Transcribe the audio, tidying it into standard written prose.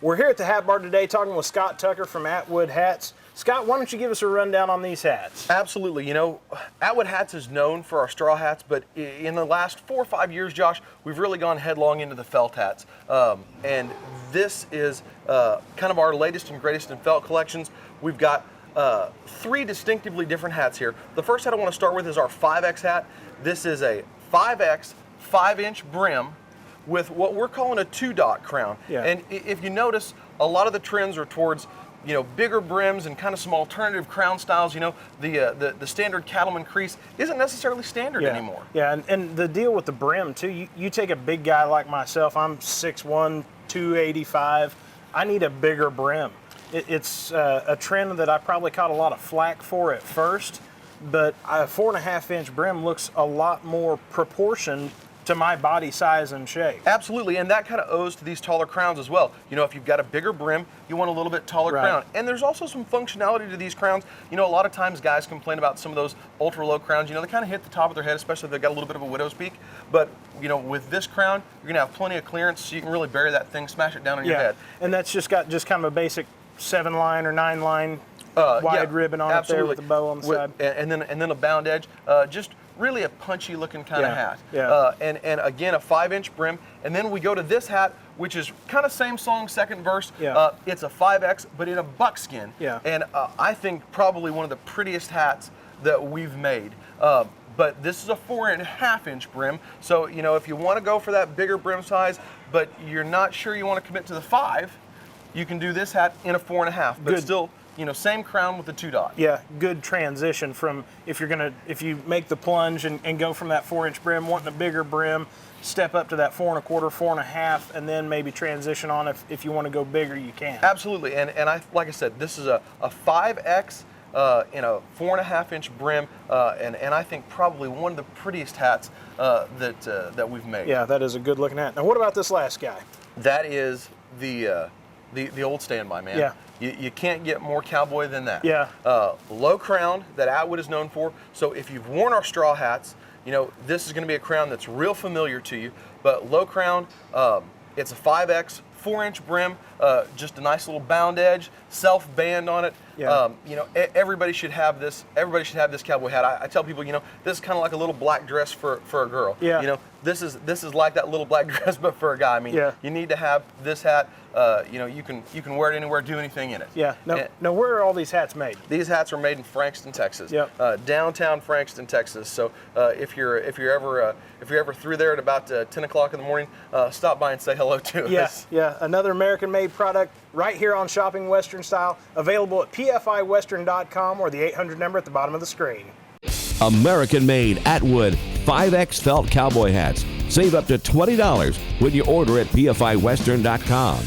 We're here at the Hat Bar today talking with Scott Tucker from Atwood Hats. Scott, why don't you give us a rundown on these hats? Absolutely. You know, Atwood Hats is known for our straw hats, but in the last 4 or 5 years, Josh, we've really gone headlong into the felt hats. And this is kind of our latest and greatest in felt collections. We've got 3 distinctively different hats here. The first hat I want to start with is our 5X hat. This is a 5X 5-inch brim with what we're calling a 2-dot crown. Yeah. And if you notice, a lot of the trends are towards, you know, bigger brims and kind of some alternative crown styles. You know, the standard cattleman crease isn't necessarily standard anymore. Yeah, and the deal with the brim too, you take a big guy like myself, I'm 6'1", 285, I need a bigger brim. It's a trend that I probably caught a lot of flack for at first, but a 4.5-inch brim looks a lot more proportioned to my body size and shape. Absolutely, and that kind of owes to these taller crowns as well. You know, if you've got a bigger brim, you want a little bit taller crown. And there's also some functionality to these crowns. You know, a lot of times guys complain about some of those ultra low crowns. You know, they kind of hit the top of their head, especially if they've got a little bit of a widow's peak. But, you know, with this crown, you're gonna have plenty of clearance, so you can really bury that thing, smash it down on your head. And that's just got kind of a basic 7-line or 9-line wide ribbon on it there with a bow on the side. And then a bound edge. Just really a punchy looking kind of hat. And again, a 5-inch brim. And then we go to this hat, which is kind of same song, second verse. It's a 5X, but in a buckskin. And I think probably one of the prettiest hats that we've made. But this is a 4.5-inch brim. So, you know, if you want to go for that bigger brim size, but you're not sure you want to commit to the 5, you can do this hat in a 4.5, but still, you know, same crown with the 2-dot. Yeah, good transition from if you make the plunge and go from that 4-inch brim, wanting a bigger brim, step up to that 4.25, 4.5, and then maybe transition on if you want to go bigger, you can. Absolutely, and like I said, this is a 5X in a 4.5-inch brim, and I think probably one of the prettiest hats that we've made. Yeah, that is a good looking hat. Now, what about this last guy? That is the old standby, man. Yeah. You can't get more cowboy than that. Yeah. Low crown that Atwood is known for. So if you've worn our straw hats, you know, this is going to be a crown that's real familiar to you. But low crown, it's a 5X, 4-inch brim, just a nice little bound edge, self band on it. You know, everybody should have this. Everybody should have this cowboy hat. I tell people, you know, this is kind of like a little black dress for a girl. You know, this is like that little black dress, but for a guy. I mean, you need to have this hat. You know, you can wear it anywhere, do anything in it. Now, where are all these hats made? These hats are made in Frankston, Texas. Downtown Frankston, Texas. So if you're ever through there at about 10 o'clock in the morning, stop by and say hello to us. Another American-made product right here on Shopping Western Style, available at pfiwestern.com or the 800 number at the bottom of the screen. American-made Atwood 5X Felt Cowboy Hats. Save up to $20 when you order at pfiwestern.com.